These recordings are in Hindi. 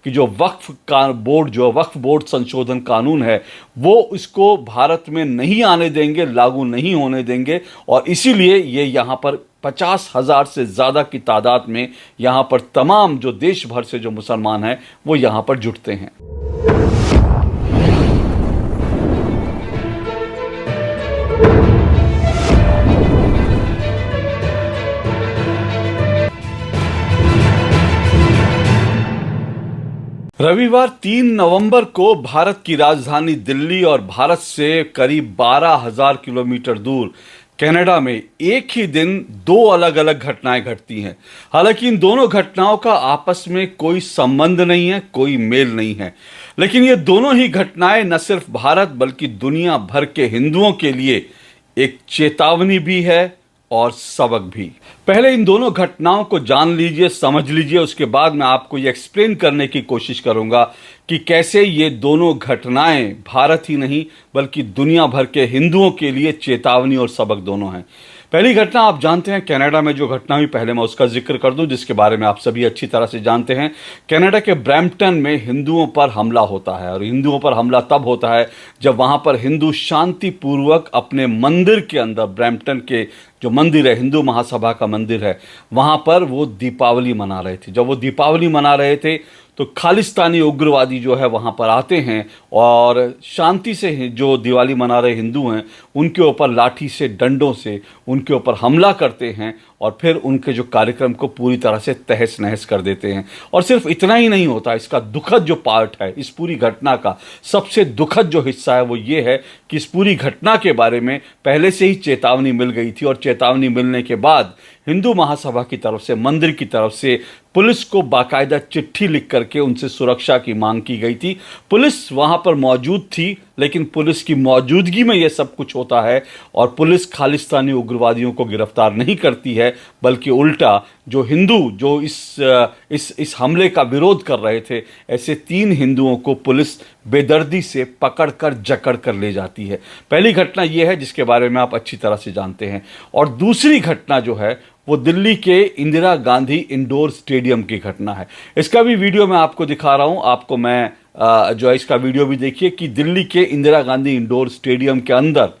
कि जो वक्फ बोर्ड संशोधन कानून है वो इसको भारत में नहीं आने देंगे, लागू नहीं होने देंगे। और इसीलिए ये यहाँ पर 50,000 से ज़्यादा की तादाद में यहाँ पर तमाम जो देश भर से जो मुसलमान हैं वो यहाँ पर जुटते हैं। रविवार 3 नवंबर को भारत की राजधानी दिल्ली और भारत से करीब 12,000 किलोमीटर दूर कनाडा में एक ही दिन दो अलग अलग घटनाएं घटती हैं। हालांकि इन दोनों घटनाओं का आपस में कोई संबंध नहीं है, कोई मेल नहीं है, लेकिन ये दोनों ही घटनाएं न सिर्फ भारत बल्कि दुनिया भर के हिंदुओं के लिए एक चेतावनी भी है और सबक भी। पहले इन दोनों घटनाओं को जान लीजिए, समझ लीजिए, उसके बाद मैं आपको ये एक्सप्लेन करने की कोशिश करूंगा कि कैसे ये दोनों घटनाएं भारत ही नहीं बल्कि दुनिया भर के हिंदुओं के लिए चेतावनी और सबक दोनों हैं। पहली घटना आप जानते हैं कनाडा में जो घटना हुई, पहले मैं उसका जिक्र कर दूं जिसके बारे में आप सभी अच्छी तरह से जानते हैं। कनाडा के ब्रैम्पटन में हिंदुओं पर हमला होता है और हिंदुओं पर हमला तब होता है जब वहां पर हिंदू शांतिपूर्वक अपने मंदिर के अंदर, ब्रैम्पटन के जो मंदिर है, हिंदू महासभा का मंदिर है, वहां पर वो दीपावली मना रहे थे। जब वो दीपावली मना रहे थे तो खालिस्तानी उग्रवादी जो है वहाँ पर आते हैं और शांति से जो दिवाली मना रहे हिंदू हैं उनके ऊपर लाठी से, डंडों से उनके ऊपर हमला करते हैं और फिर उनके जो कार्यक्रम को पूरी तरह से तहस नहस कर देते हैं। और सिर्फ इतना ही नहीं होता, इसका दुखद जो पार्ट है, इस पूरी घटना का सबसे दुखद जो हिस्सा है वो ये है कि इस पूरी घटना के बारे में पहले से ही चेतावनी मिल गई थी और चेतावनी मिलने के बाद हिंदू महासभा की तरफ से, मंदिर की तरफ से पुलिस को बाकायदा चिट्ठी लिख करके उनसे सुरक्षा की मांग की गई थी। पुलिस वहां पर मौजूद थी, लेकिन पुलिस की मौजूदगी में यह सब कुछ होता है और पुलिस खालिस्तानी उग्रवादियों को गिरफ्तार नहीं करती है, बल्कि उल्टा जो हिंदू जो इस हमले का विरोध कर रहे थे, ऐसे 3 हिंदुओं को पुलिस बेदर्दी से पकड़कर जकड़ कर ले जाती है। पहली घटना यह है जिसके बारे में आप अच्छी तरह से जानते हैं। और दूसरी घटना जो है वो दिल्ली के इंदिरा गांधी इंडोर स्टेडियम की घटना है। इसका भी वीडियो मैं आपको दिखा रहा हूं, आपको मैं जो है इसका वीडियो भी देखिए कि दिल्ली के इंदिरा गांधी इंडोर स्टेडियम के अंदर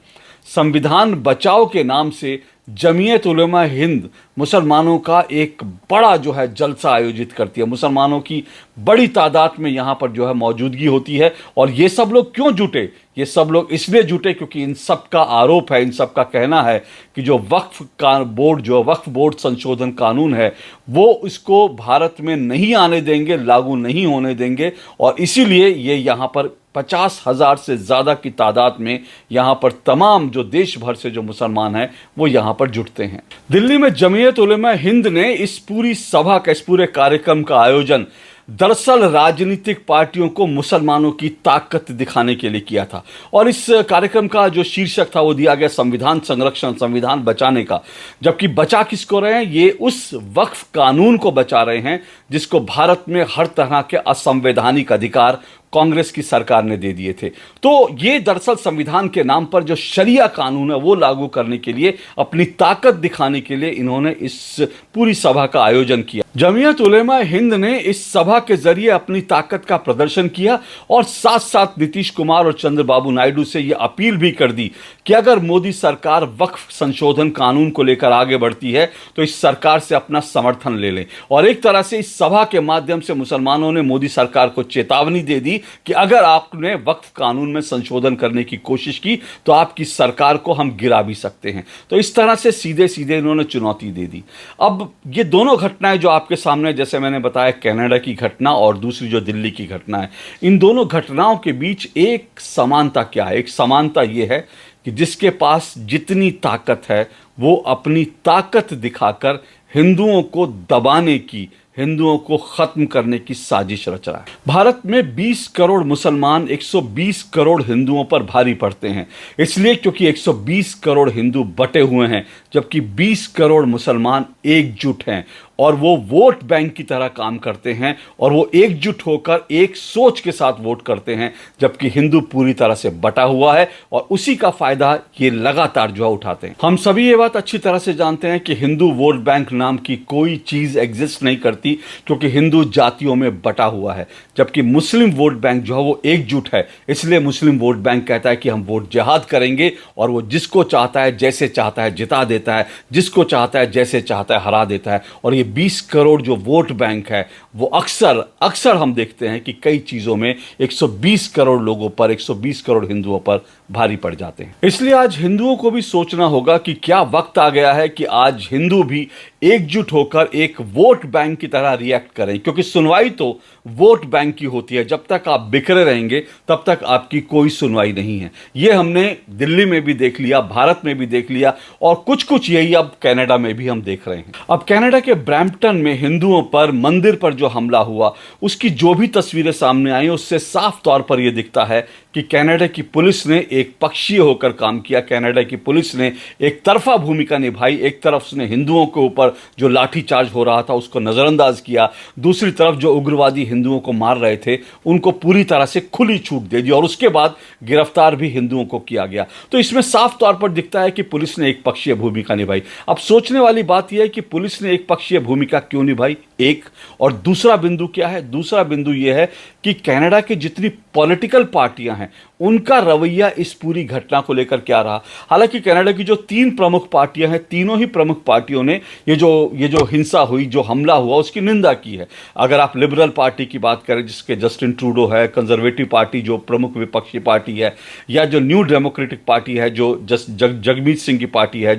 संविधान बचाओ के नाम से जमीयत उलेमा हिंद मुसलमानों का एक बड़ा जो है जलसा आयोजित करती है। मुसलमानों की बड़ी तादाद में यहाँ पर जो है मौजूदगी होती है। और ये सब लोग क्यों जुटे? ये सब लोग इसलिए जुटे क्योंकि इन सब का आरोप है, इन सब का कहना है कि जो वक्फ बोर्ड संशोधन कानून है वो इसको भारत में नहीं आने देंगे, लागू नहीं होने देंगे। और इसीलिए ये यहाँ पर 50,000 से ज़्यादा की तादाद में यहाँ पर तमाम जो देश भर से जो मुसलमान हैं वो यहाँ पर जुटते हैं। दिल्ली में जमीयत उलेमा हिंद ने इस पूरी सभा का, इस पूरे कार्यक्रम का आयोजन दरअसल राजनीतिक पार्टियों को मुसलमानों की ताकत दिखाने के लिए किया था। और इस कार्यक्रम का जो शीर्षक था वो दिया गया संविधान संरक्षण, संविधान बचाने का। जबकि बचा किसको रहे हैं? ये उस वक्फ कानून को बचा रहे हैं जिसको भारत में हर तरह के असंवैधानिक अधिकार कांग्रेस की सरकार ने दे दिए थे। तो ये दरअसल संविधान के नाम पर जो शरिया कानून है वो लागू करने के लिए, अपनी ताकत दिखाने के लिए इन्होंने इस पूरी सभा का आयोजन किया। जमीयत उलेमा हिंद ने इस सभा के जरिए अपनी ताकत का प्रदर्शन किया और साथ साथ नीतीश कुमार और चंद्रबाबू नायडू से यह अपील भी कर दी कि अगर मोदी सरकार वक्फ संशोधन कानून को लेकर आगे बढ़ती है तो इस सरकार से अपना समर्थन ले लें। और एक तरह से इस सभा के माध्यम से मुसलमानों ने मोदी सरकार को चेतावनी दे दी कि अगर आपने वक्फ कानून में संशोधन करने की कोशिश की तो आपकी सरकार को हम गिरा भी सकते हैं। तो इस तरह से सीधे सीधे इन्होंने चुनौती दे दी। अब ये दोनों घटनाएं जो आपके सामने, जैसे मैंने बताया कनाडा की घटना और दूसरी जो दिल्ली की घटना है, इन दोनों घटनाओं के बीच एक समानता क्या है? एक समानता यह है कि जिसके पास जितनी ताकत है वो अपनी ताकत दिखाकर हिंदुओं को दबाने की, हिंदुओं को खत्म करने की साजिश रच रहा है। भारत में 20 करोड़ मुसलमान 120 करोड़ हिंदुओं पर भारी पड़ते हैं, इसलिए क्योंकि 120 करोड़ हिंदू बटे हुए हैं जबकि 20 करोड़ मुसलमान एकजुट हैं। और वो वोट बैंक की तरह काम करते हैं और वो एकजुट होकर एक सोच के साथ वोट करते हैं, जबकि हिंदू पूरी तरह से बटा हुआ है और उसी का फायदा ये लगातार जो है उठाते हैं। हम सभी ये बात अच्छी तरह से जानते हैं कि हिंदू वोट बैंक नाम की कोई चीज एग्जिस्ट नहीं करती, क्योंकि हिंदू जातियों में बटा हुआ है, जबकि मुस्लिम वोट बैंक जो है वो एकजुट है। इसलिए मुस्लिम वोट बैंक कहता है कि हम वोट जिहाद करेंगे और वो जिसको चाहता है जैसे चाहता है जिता देता है, जिसको चाहता है जैसे चाहता है हरा देता है। और ये 20 करोड़ जो वोट बैंक है वो अक्सर अक्सर हम देखते हैं कि कई चीजों में 120 करोड़ लोगों पर, 120 करोड़ हिंदुओं पर भारी पड़ जाते हैं। इसलिए आज हिंदुओं को भी सोचना होगा कि क्या वक्त आ गया है कि आज हिंदू भी एकजुट होकर एक वोट बैंक की तरह रिएक्ट करें, क्योंकि सुनवाई तो वोट बैंक की होती है। जब तक आप बिखरे रहेंगे तब तक आपकी कोई सुनवाई नहीं है। यह हमने दिल्ली में भी देख लिया, भारत में भी देख लिया और कुछ कुछ यही अब कनाडा में भी हम देख रहे हैं। अब कनाडा के ब्रैम्पटन में हिंदुओं पर मंदिर पर जो हमला हुआ, उसकी जो भी तस्वीरें सामने आई उससे साफ तौर पर यह दिखता है कि कनाडा की पुलिस ने एक पक्षीय होकर काम किया। कनाडा की पुलिस ने एक तरफा भूमिका निभाई। एक तरफ उसने हिंदुओं के ऊपर जो लाठीचार्ज हो रहा था उसको नजरअंदाज किया, दूसरी तरफ जो उग्रवादी हिंदुओं को मार रहे थे उनको पूरी तरह से खुली छूट दे दी और उसके बाद गिरफ्तार भी हिंदुओं को किया गया। तो इसमें साफ तौर पर दिखता है कि पुलिस ने एक पक्षीय भूमिका निभाई। अब सोचने वाली बात यह है कि पुलिस ने एक पक्षीय भूमिका क्यों निभाई, एक, और दूसरा बिंदु क्या है? दूसरा बिंदु यह है कि कनाडा की जितनी पॉलिटिकल पार्टियां हैं उनका रवैया इस पूरी घटना को लेकर क्या रहा। हालांकि कनाडा की जो 3 प्रमुख पार्टियां हैं, तीनों ही प्रमुख पार्टियों ने ये जो हिंसा हुई, जो हमला हुआ, उसकी निंदा की है। अगर आप लिबरल पार्टी की बात करें जिसके जस्टिन ट्रूडो है, कंजर्वेटिव पार्टी जो प्रमुख विपक्षी पार्टी है, या जो न्यू डेमोक्रेटिक पार्टी है जो जगमीत सिंह की पार्टी है,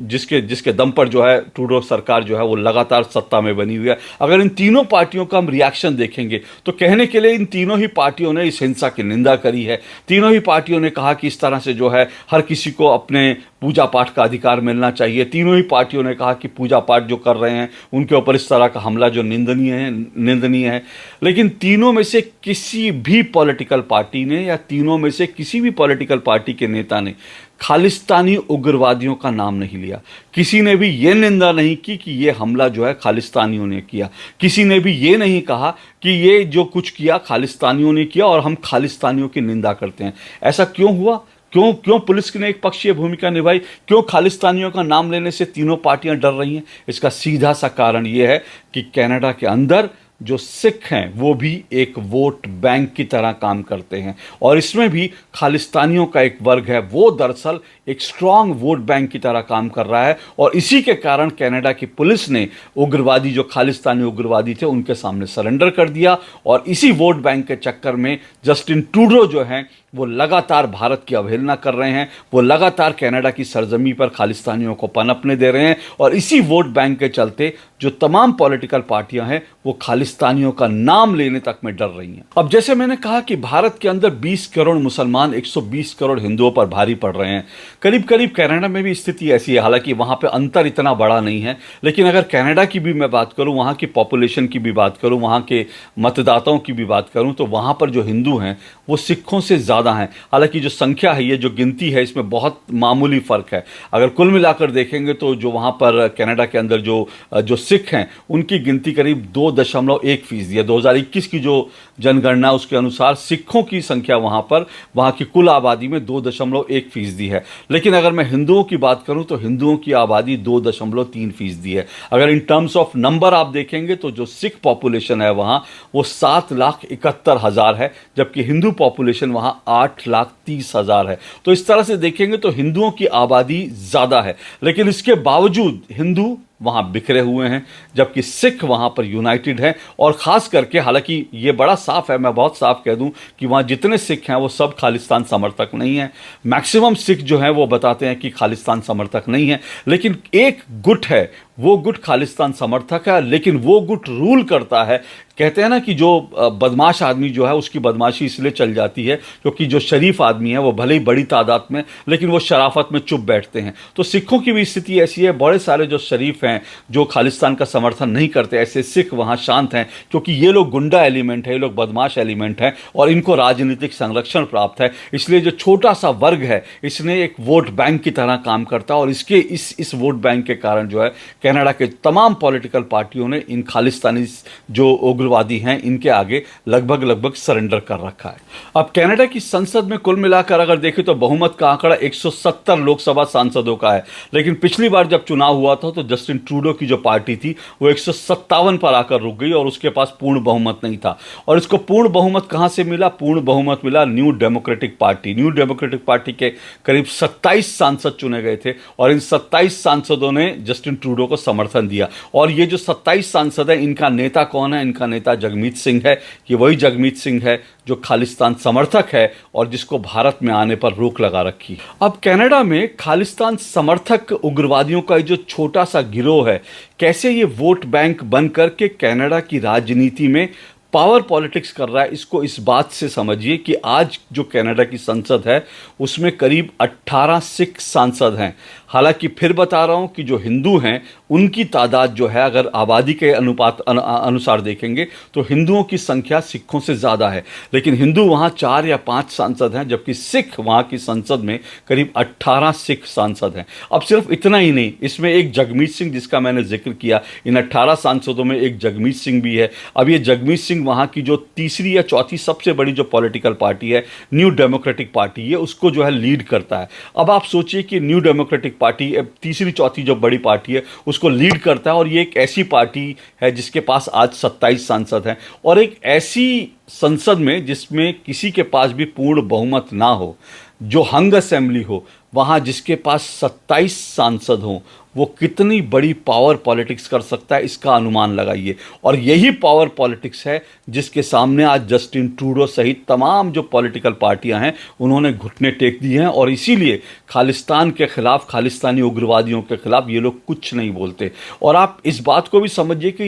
जिसके दम पर जो है ट्रूडो सरकार जो है वो लगातार सत्ता में बनी हुई है। अगर इन तीनों पार्टियों का हम रिएक्शन देखेंगे तो कहने के लिए इन तीनों ही पार्टियों ने इस हिंसा की निंदा करी है। तीनों ही पार्टियों ने कहा कि इस तरह से जो है हर किसी को अपने पूजा पाठ का अधिकार मिलना चाहिए। तीनों ही पार्टियों ने कहा कि पूजा पाठ जो कर रहे हैं उनके ऊपर इस तरह का हमला जो निंदनीय है। लेकिन तीनों में से किसी भी पॉलिटिकल पार्टी ने या तीनों में से किसी भी पॉलिटिकल पार्टी के नेता ने खालिस्तानी उग्रवादियों का नाम नहीं लिया। किसी ने भी यह निंदा नहीं की कि यह हमला जो है खालिस्तानियों ने किया। किसी ने भी यह नहीं कहा कि ये जो कुछ किया खालिस्तानियों ने किया और हम खालिस्तानियों की निंदा करते हैं। ऐसा क्यों हुआ? क्यों पुलिस ने एक पक्षीय भूमिका निभाई? क्यों खालिस्तानियों का नाम लेने से तीनों पार्टियां डर रही हैं? इसका सीधा सा कारण यह है कि कनाडा के अंदर जो सिख हैं वो भी एक वोट बैंक की तरह काम करते हैं और इसमें भी खालिस्तानियों का एक वर्ग है, वो दरअसल एक स्ट्रांग वोट बैंक की तरह काम कर रहा है। और इसी के कारण कनाडा की पुलिस ने उग्रवादी, जो खालिस्तानी उग्रवादी थे, उनके सामने सरेंडर कर दिया। और इसी वोट बैंक के चक्कर में जस्टिन ट्रूडो जो हैं वो लगातार भारत की अवहेलना कर रहे हैं। वो लगातार कनाडा की सरजमी पर खालिस्तानियों को पनपने दे रहे हैं और इसी वोट बैंक के चलते जो तमाम पॉलिटिकल पार्टियां हैं वो खालिस्तानियों का नाम लेने तक में डर रही हैं। अब जैसे मैंने कहा कि भारत के अंदर 20 करोड़ मुसलमान 120 करोड़ हिंदुओं पर भारी पड़ रहे हैं। करीब करीब कनाडा में भी स्थिति ऐसी है। हालांकि वहां पे अंतर इतना बड़ा नहीं है, लेकिन अगर कनाडा की भी मैं बात करूं, वहां की पॉपुलेशन की भी बात करूं, वहां के मतदाताओं की भी बात करूं, तो वहां पर जो हिंदू हैं वो सिखों से ज्यादा हैं। हालांकि जो संख्या है, ये जो गिनती है, इसमें बहुत मामूली फर्क है। अगर कुल मिलाकर देखेंगे तो जो वहां पर कनाडा के अंदर जो सिख हैं उनकी गिनती करीब 2.1% है। 2021 की जो जनगणना उसके अनुसार सिखों की संख्या वहां की कुल आबादी में 2.1% है। लेकिन अगर मैं हिंदुओं की बात करूं तो हिंदुओं की आबादी 2.3% है। अगर इन टर्म्स ऑफ नंबर आप देखेंगे तो जो सिख पॉपुलेशन है वहां वो 7,71,000 है, जबकि हिंदू पॉपुलेशन वहां 8,30,000 है। तो इस तरह से देखेंगे तो हिंदुओं की आबादी ज्यादा है, लेकिन इसके बावजूद हिंदू वहां बिखरे हुए हैं, जबकि सिख वहां पर यूनाइटेड हैं। और खास करके, हालांकि ये बड़ा साफ है, मैं बहुत साफ कह दूं कि वहां जितने सिख हैं वो सब खालिस्तान समर्थक नहीं हैं। मैक्सिमम सिख जो हैं वो बताते हैं कि खालिस्तान समर्थक नहीं है, लेकिन एक गुट है, वो गुट खालिस्तान समर्थक है, लेकिन वो गुट रूल करता है। कहते हैं ना कि जो बदमाश आदमी जो है उसकी बदमाशी इसलिए चल जाती है क्योंकि जो शरीफ आदमी है वो भले ही बड़ी तादाद में, लेकिन वो शराफत में चुप बैठते हैं। तो सिखों की भी स्थिति ऐसी है। बड़े सारे जो शरीफ हैं, जो खालिस्तान का समर्थन नहीं करते, ऐसे सिख वहाँ शांत हैं, क्योंकि ये लोग गुंडा एलिमेंट है, ये लोग बदमाश एलिमेंट हैं और इनको राजनीतिक संरक्षण प्राप्त है। इसलिए जो छोटा सा वर्ग है इसने एक वोट बैंक की तरह काम करता है और इसके इस वोट बैंक के कारण जो है कनाडा के तमाम पॉलिटिकल पार्टियों ने इन खालिस्तानी जो उग्रवादी हैं इनके आगे लगभग लगभग सरेंडर कर रखा है। अब कनाडा की संसद में कुल मिलाकर अगर देखें तो बहुमत का आंकड़ा 170 लोकसभा सांसदों का है, लेकिन पिछली बार जब चुनाव हुआ था तो जस्टिन ट्रूडो की जो पार्टी थी वो 157 पर आकर रुक गई और उसके पास पूर्ण बहुमत नहीं था। और इसको पूर्ण बहुमत कहां से मिला? पूर्ण बहुमत मिला new democratic party. New democratic party के करीब 27 सांसद चुने गए थे और इन 27 सांसदों ने जस्टिन ट्रूडो को समर्थन दिया। और ये जो 27 सांसद हैं इनका नेता कौन है? इनका नेता जगमीत सिंह है। ये वही जगमीत सिंह है जो खालिस्तान समर्थक है और जिसको भारत में आने पर रोक लगा रखी। अब कनाडा में खालिस्तान समर्थक उग्रवादियों का जो छोटा सा गिरोह है, कैसे ये वोट बैंक बन करके कनाडा की राजनीति में पावर पॉलिटिक्स कर रहा है, इसको इस बात से समझिए कि आज जो कनाडा की संसद है उसमें करीब 18 सिख सांसद हैं। हालांकि फिर बता रहा हूं कि जो हिंदू हैं उनकी तादाद जो है अगर आबादी के अनुसार देखेंगे तो हिंदुओं की संख्या सिखों से ज़्यादा है, लेकिन हिंदू वहाँ 4 या 5 सांसद हैं, जबकि सिख वहाँ की संसद में करीब 18 सिख सांसद हैं। अब सिर्फ इतना ही नहीं, इसमें एक जगमीत सिंह जिसका मैंने जिक्र किया, इन 18 सांसदों में एक जगमीत सिंह भी है। अब ये जगमीत सिंह वहाँ की जो तीसरी या चौथी सबसे बड़ी जो पॉलिटिकल पार्टी है न्यू डेमोक्रेटिक पार्टी, ये उसको जो है लीड करता है। अब आप सोचिए कि न्यू डेमोक्रेटिक पार्टी तीसरी चौथी जो बड़ी पार्टी है उसको लीड करता है और ये एक ऐसी पार्टी है जिसके पास आज 27 सांसद हैं और एक ऐसी संसद में जिसमें किसी के पास भी पूर्ण बहुमत ना हो, जो हंग असेंबली हो, वहां जिसके पास 27 सांसद हों, वो कितनी बड़ी पावर पॉलिटिक्स कर सकता है इसका अनुमान लगाइए। और यही पावर पॉलिटिक्स है जिसके सामने आज जस्टिन ट्रूडो सहित तमाम जो पॉलिटिकल पार्टियां हैं उन्होंने घुटने टेक दिए हैं और इसीलिए खालिस्तान के खिलाफ, खालिस्तानी उग्रवादियों के खिलाफ ये लोग कुछ नहीं बोलते। और आप इस बात को भी समझिए कि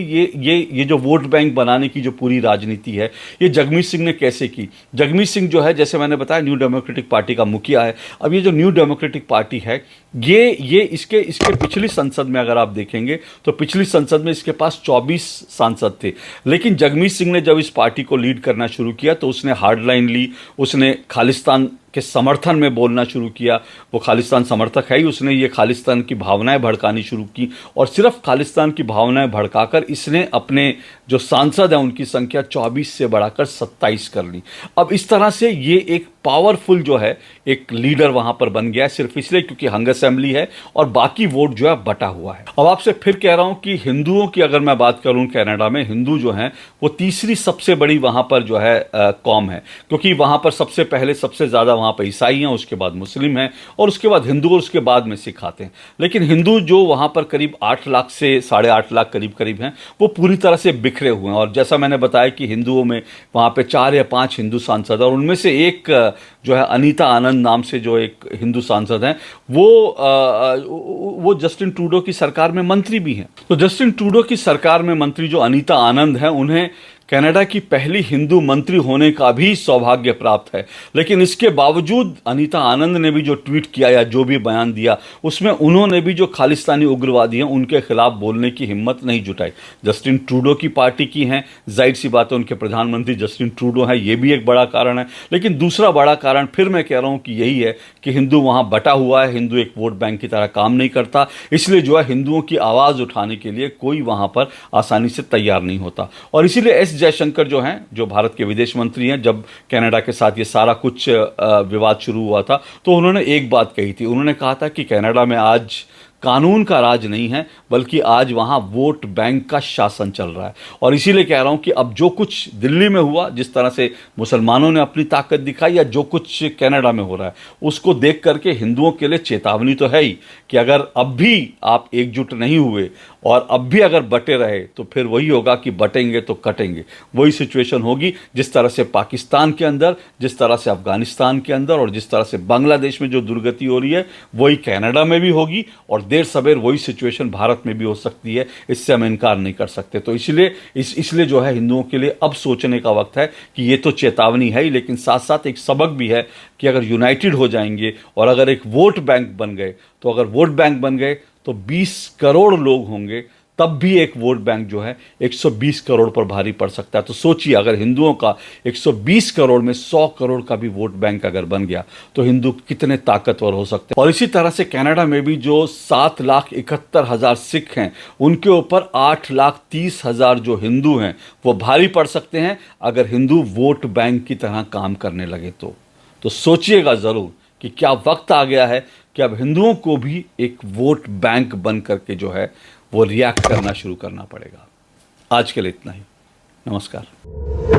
ये जो वोट बैंक बनाने की जो पूरी राजनीति है ये जगमीत सिंह ने कैसे की। जगमीत सिंह जो है, जैसे मैंने बताया, न्यू डेमोक्रेटिक पार्टी का मुखिया है। अब ये जो न्यू डेमोक्रेटिक पार्टी है ये इसके पिछली संसद में अगर आप देखेंगे तो पिछली संसद में इसके पास 24 सांसद थे, लेकिन जगमीत सिंह ने जब इस पार्टी को लीड करना शुरू किया तो उसने हार्डलाइन ली, उसने खालिस्तान के समर्थन में बोलना शुरू किया। वो खालिस्तान समर्थक है ही, उसने ये खालिस्तान की भावनाएं भड़कानी शुरू की और सिर्फ खालिस्तान की भावनाएं भड़काकर इसने अपने जो सांसद हैं उनकी संख्या 24 से बढ़ाकर 27 कर ली। अब इस तरह से ये एक पावरफुल जो है एक लीडर वहां पर बन गया, सिर्फ इसलिए क्योंकि हंग असेंबली है और बाकी वोट जो है बटा हुआ है। अब आपसे फिर कह रहा हूं कि हिंदुओं की अगर मैं बात करूं, कनाडा में हिंदू जो हैं वो तीसरी सबसे बड़ी वहां पर जो है कौम है, क्योंकि वहां पर सबसे पहले सबसे ज्यादा वहां पर ईसाई हैं, उसके बाद मुस्लिम हैं और उसके बाद हिंदू और उसके बाद में सिख आते हैं। लेकिन हिंदू जो वहां पर करीब 8 लाख से 8.5 लाख करीब हैं, वो पूरी तरह से बिखरे हुए हैं। और जैसा मैंने बताया कि हिंदुओं में वहां पे 4 या 5 हिंदू सांसद और उनमें से एक जो है अनीता आनंद नाम से जो एक हिंदू सांसद हैं वो जस्टिन ट्रूडो की सरकार में मंत्री भी हैं। तो जस्टिन ट्रूडो की सरकार में मंत्री जो अनीता आनंद हैं उन्हें कनाडा की पहली हिंदू मंत्री होने का भी सौभाग्य प्राप्त है। लेकिन इसके बावजूद अनीता आनंद ने भी जो ट्वीट किया या जो भी बयान दिया उसमें उन्होंने भी जो खालिस्तानी उग्रवादी हैं उनके खिलाफ बोलने की हिम्मत नहीं जुटाई। जस्टिन ट्रूडो की पार्टी की हैं, जाहिर सी बात है उनके प्रधानमंत्री जस्टिन ट्रूडो हैं, ये भी एक बड़ा कारण है। लेकिन दूसरा बड़ा कारण फिर मैं कह रहा हूं कि यही है कि हिंदू वहां बटा हुआ है, हिंदू एक वोट बैंक की तरह काम नहीं करता, इसलिए जो है हिंदुओं की आवाज़ उठाने के लिए कोई वहां पर आसानी से तैयार नहीं होता। और इसीलिए एस जयशंकर जो हैं, जो भारत के विदेश मंत्री हैं, जब कनाडा के साथ ये सारा कुछ विवाद शुरू हुआ था तो उन्होंने एक बात कही थी। उन्होंने कहा था कि कनाडा में आज कानून का राज नहीं है बल्कि आज वहां वोट बैंक का शासन चल रहा है। और इसीलिए कह रहा हूं कि अब जो कुछ दिल्ली में हुआ, जिस तरह से मुसलमानों ने अपनी ताकत दिखाई, या जो कुछ कनाडा में हो रहा है, उसको देख करके हिंदुओं के लिए चेतावनी तो है ही कि अगर अब भी आप एकजुट नहीं हुए और अब भी अगर बटे रहे तो फिर वही होगा कि बटेंगे तो कटेंगे। वही सिचुएशन होगी जिस तरह से पाकिस्तान के अंदर, जिस तरह से अफगानिस्तान के अंदर और जिस तरह से बांग्लादेश में जो दुर्गति हो रही है वही कनाडा में भी होगी और देर सवेर वही सिचुएशन भारत में भी हो सकती है। इससे हम इनकार नहीं कर सकते। तो इसलिए जो है हिंदुओं के लिए अब सोचने का वक्त है कि ये तो चेतावनी है ही, लेकिन साथ साथ एक सबक भी है कि अगर यूनाइटेड हो जाएंगे और अगर एक वोट बैंक बन गए तो 20 करोड़ लोग होंगे तब भी एक वोट बैंक जो है 120 करोड़ पर भारी पड़ सकता है। तो सोचिए, अगर हिंदुओं का 120 करोड़ में 100 करोड़ का भी वोट बैंक अगर बन गया तो हिंदू कितने ताकतवर हो सकते हैं। और इसी तरह से कनाडा में भी जो 7,71,000 सिख हैं, उनके ऊपर 8,30,000 जो हिंदू हैं वो भारी पड़ सकते हैं अगर हिंदू वोट बैंक की तरह काम करने लगे तो सोचिएगा ज़रूर कि क्या वक्त आ गया है कि अब हिंदुओं को भी एक वोट बैंक बन करके जो है वो रिएक्ट करना शुरू करना पड़ेगा। आज के लिए इतना ही। नमस्कार।